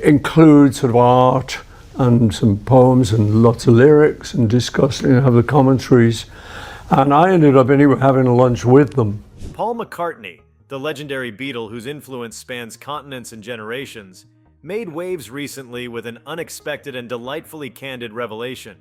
include sort of art and some poems and lots of lyrics and discussing and have the commentaries. And I ended up anyway having a lunch with them. Paul McCartney, the legendary Beatle whose influence spans continents and generations, made waves recently with an unexpected and delightfully candid revelation.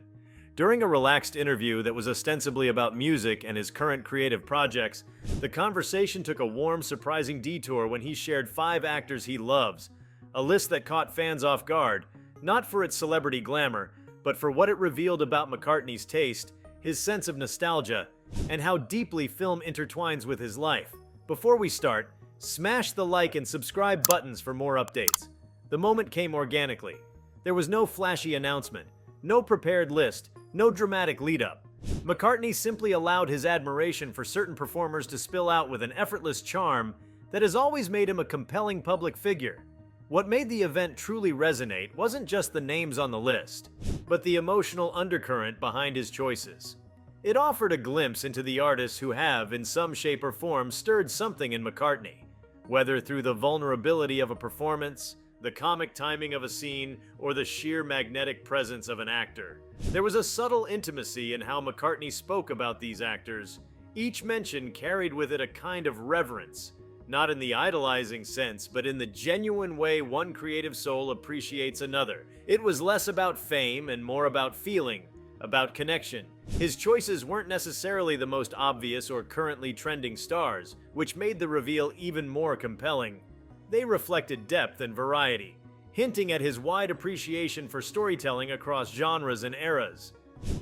During a relaxed interview that was ostensibly about music and his current creative projects, the conversation took a warm, surprising detour when he shared 5 actors he loves, a list that caught fans off guard, not for its celebrity glamour, but for what it revealed about McCartney's taste, his sense of nostalgia, and how deeply film intertwines with his life. Before we start, smash the like and subscribe buttons for more updates. The moment came organically. There was no flashy announcement, no prepared list, no dramatic lead-up. McCartney simply allowed his admiration for certain performers to spill out with an effortless charm that has always made him a compelling public figure. What made the event truly resonate wasn't just the names on the list, but the emotional undercurrent behind his choices. It offered a glimpse into the artists who have, in some shape or form, stirred something in McCartney, whether through the vulnerability of a performance, the comic timing of a scene, or the sheer magnetic presence of an actor. There was a subtle intimacy in how McCartney spoke about these actors. Each mention carried with it a kind of reverence, not in the idolizing sense, but in the genuine way one creative soul appreciates another. It was less about fame and more about feeling, about connection. His choices weren't necessarily the most obvious or currently trending stars, which made the reveal even more compelling. They reflected depth and variety, hinting at his wide appreciation for storytelling across genres and eras.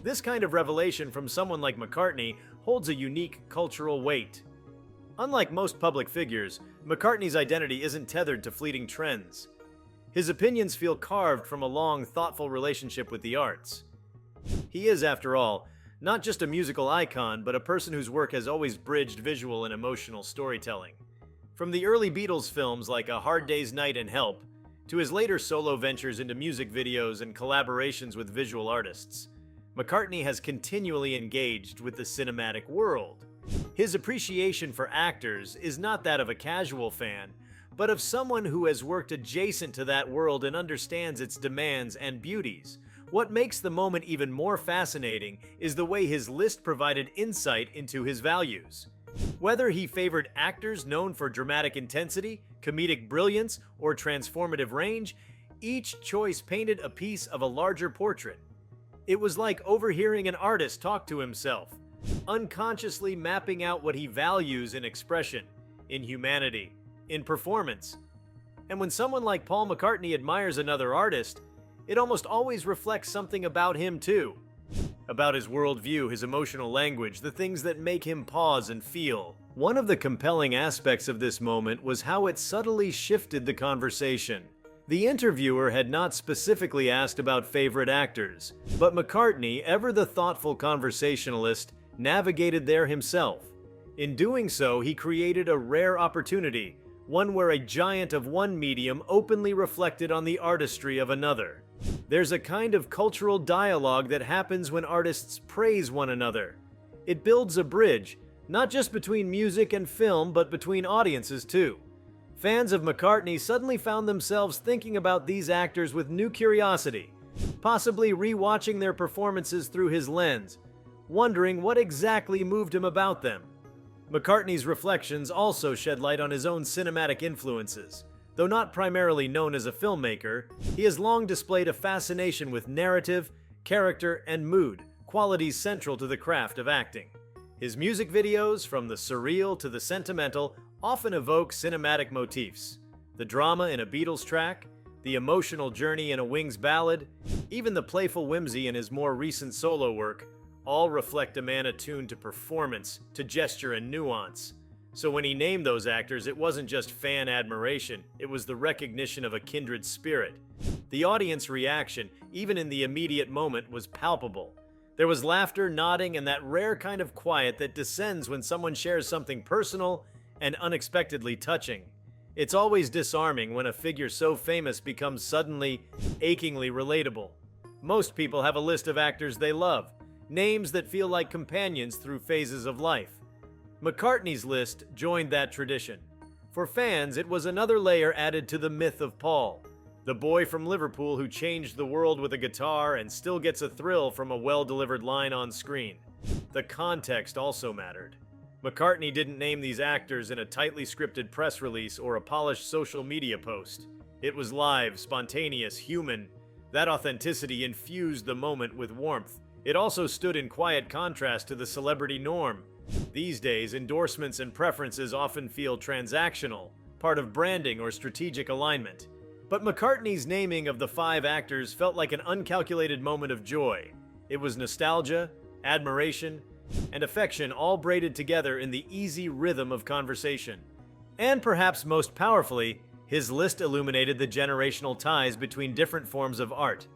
This kind of revelation from someone like McCartney holds a unique cultural weight. Unlike most public figures, McCartney's identity isn't tethered to fleeting trends. His opinions feel carved from a long, thoughtful relationship with the arts. He is, after all, not just a musical icon, but a person whose work has always bridged visual and emotional storytelling. From the early Beatles films like A Hard Day's Night and Help, to his later solo ventures into music videos and collaborations with visual artists, McCartney has continually engaged with the cinematic world. His appreciation for actors is not that of a casual fan, but of someone who has worked adjacent to that world and understands its demands and beauties. What makes the moment even more fascinating is the way his list provided insight into his values. Whether he favored actors known for dramatic intensity, comedic brilliance, or transformative range, each choice painted a piece of a larger portrait. It was like overhearing an artist talk to himself, unconsciously mapping out what he values in expression, in humanity, in performance. And when someone like Paul McCartney admires another artist, it almost always reflects something about him too. About his worldview, his emotional language, the things that make him pause and feel. One of the compelling aspects of this moment was how it subtly shifted the conversation. The interviewer had not specifically asked about favorite actors, but McCartney, ever the thoughtful conversationalist, navigated there himself. In doing so, he created a rare opportunity, one where a giant of one medium openly reflected on the artistry of another. There's a kind of cultural dialogue that happens when artists praise one another. It builds a bridge, not just between music and film, but between audiences too. Fans of McCartney suddenly found themselves thinking about these actors with new curiosity, possibly re-watching their performances through his lens, wondering what exactly moved him about them. McCartney's reflections also shed light on his own cinematic influences. Though not primarily known as a filmmaker, he has long displayed a fascination with narrative, character, and mood, qualities central to the craft of acting. His music videos, from the surreal to the sentimental, often evoke cinematic motifs. The drama in a Beatles track, the emotional journey in a Wings ballad, even the playful whimsy in his more recent solo work, all reflect a man attuned to performance, to gesture and nuance. So when he named those actors, it wasn't just fan admiration, it was the recognition of a kindred spirit. The audience reaction, even in the immediate moment, was palpable. There was laughter, nodding, and that rare kind of quiet that descends when someone shares something personal and unexpectedly touching. It's always disarming when a figure so famous becomes suddenly, achingly relatable. Most people have a list of actors they love, names that feel like companions through phases of life. McCartney's list joined that tradition. For fans, it was another layer added to the myth of Paul. The boy from Liverpool who changed the world with a guitar and still gets a thrill from a well-delivered line on screen. The context also mattered. McCartney didn't name these actors in a tightly scripted press release or a polished social media post. It was live, spontaneous, human. That authenticity infused the moment with warmth. It also stood in quiet contrast to the celebrity norm. These days, endorsements and preferences often feel transactional, part of branding or strategic alignment. But McCartney's naming of the 5 actors felt like an uncalculated moment of joy. It was nostalgia, admiration, and affection all braided together in the easy rhythm of conversation. And perhaps most powerfully, his list illuminated the generational ties between different forms of art.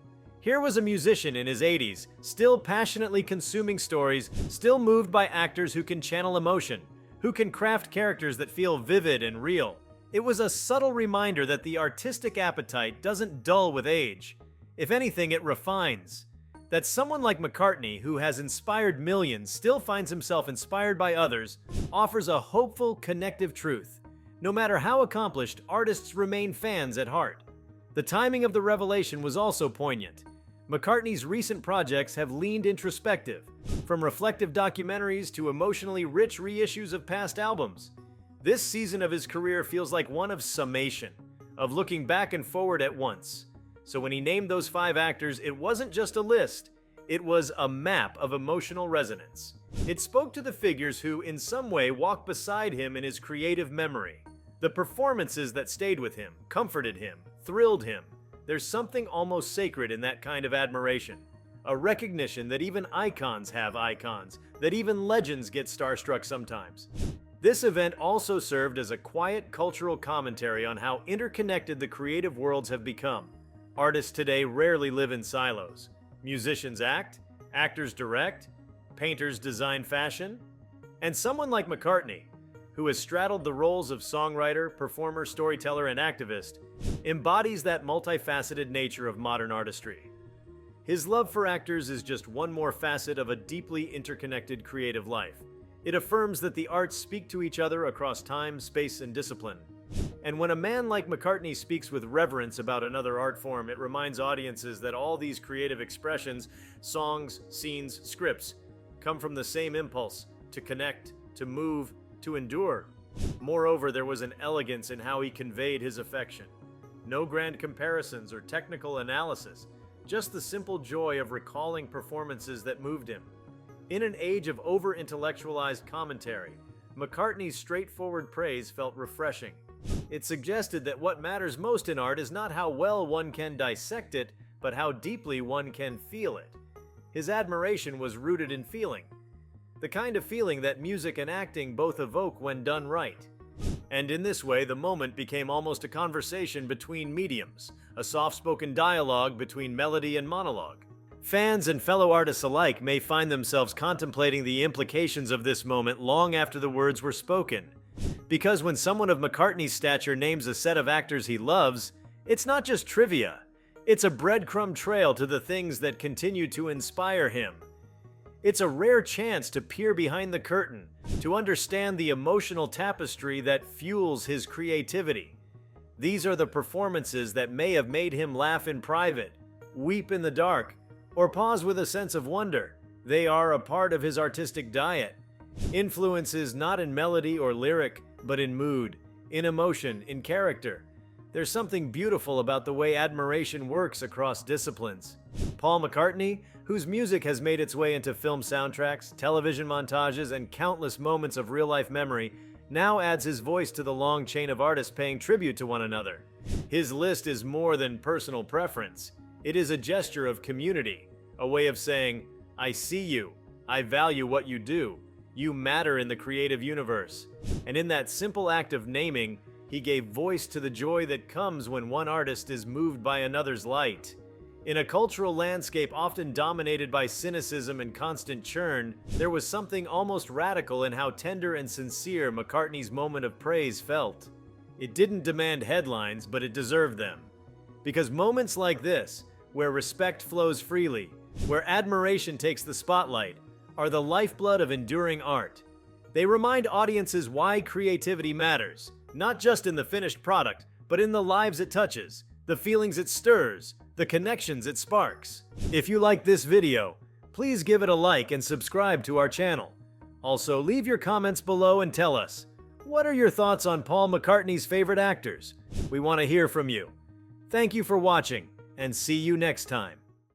Here was a musician in his 80s, still passionately consuming stories, still moved by actors who can channel emotion, who can craft characters that feel vivid and real. It was a subtle reminder that the artistic appetite doesn't dull with age. If anything, it refines. That someone like McCartney, who has inspired millions, still finds himself inspired by others, offers a hopeful, connective truth. No matter how accomplished, artists remain fans at heart. The timing of the revelation was also poignant. McCartney's recent projects have leaned introspective, from reflective documentaries to emotionally rich reissues of past albums. This season of his career feels like one of summation, of looking back and forward at once. So when he named those 5 actors, it wasn't just a list, it was a map of emotional resonance. It spoke to the figures who, in some way, walked beside him in his creative memory. The performances that stayed with him, comforted him, thrilled him. There's something almost sacred in that kind of admiration. A recognition that even icons have icons, that even legends get starstruck sometimes. This event also served as a quiet cultural commentary on how interconnected the creative worlds have become. Artists today rarely live in silos. Musicians act, actors direct, painters design fashion, and someone like McCartney, who has straddled the roles of songwriter, performer, storyteller, and activist, embodies that multifaceted nature of modern artistry. His love for actors is just one more facet of a deeply interconnected creative life. It affirms that the arts speak to each other across time, space, and discipline. And when a man like McCartney speaks with reverence about another art form, it reminds audiences that all these creative expressions, songs, scenes, scripts, come from the same impulse to connect, to move, to endure. Moreover, there was an elegance in how he conveyed his affection. No grand comparisons or technical analysis, just the simple joy of recalling performances that moved him. In an age of over-intellectualized commentary, McCartney's straightforward praise felt refreshing. It suggested that what matters most in art is not how well one can dissect it, but how deeply one can feel it. His admiration was rooted in feeling, the kind of feeling that music and acting both evoke when done right. And in this way, the moment became almost a conversation between mediums, a soft-spoken dialogue between melody and monologue. Fans and fellow artists alike may find themselves contemplating the implications of this moment long after the words were spoken. Because when someone of McCartney's stature names a set of actors he loves, it's not just trivia. It's a breadcrumb trail to the things that continue to inspire him. It's a rare chance to peer behind the curtain, to understand the emotional tapestry that fuels his creativity. These are the performances that may have made him laugh in private, weep in the dark, or pause with a sense of wonder. They are a part of his artistic diet. Influences not in melody or lyric, but in mood, in emotion, in character. There's something beautiful about the way admiration works across disciplines. Paul McCartney, whose music has made its way into film soundtracks, television montages, and countless moments of real-life memory, now adds his voice to the long chain of artists paying tribute to one another. His list is more than personal preference. It is a gesture of community, a way of saying, I see you, I value what you do, you matter in the creative universe. And in that simple act of naming, he gave voice to the joy that comes when one artist is moved by another's light. In a cultural landscape often dominated by cynicism and constant churn, there was something almost radical in how tender and sincere McCartney's moment of praise felt. It didn't demand headlines, but it deserved them. Because moments like this, where respect flows freely, where admiration takes the spotlight, are the lifeblood of enduring art. They remind audiences why creativity matters, not just in the finished product, but in the lives it touches, the feelings it stirs, the connections it sparks. If you like this video, please give it a like and subscribe to our channel. Also, leave your comments below and tell us, what are your thoughts on Paul McCartney's favorite actors? We want to hear from you. Thank you for watching, and see you next time.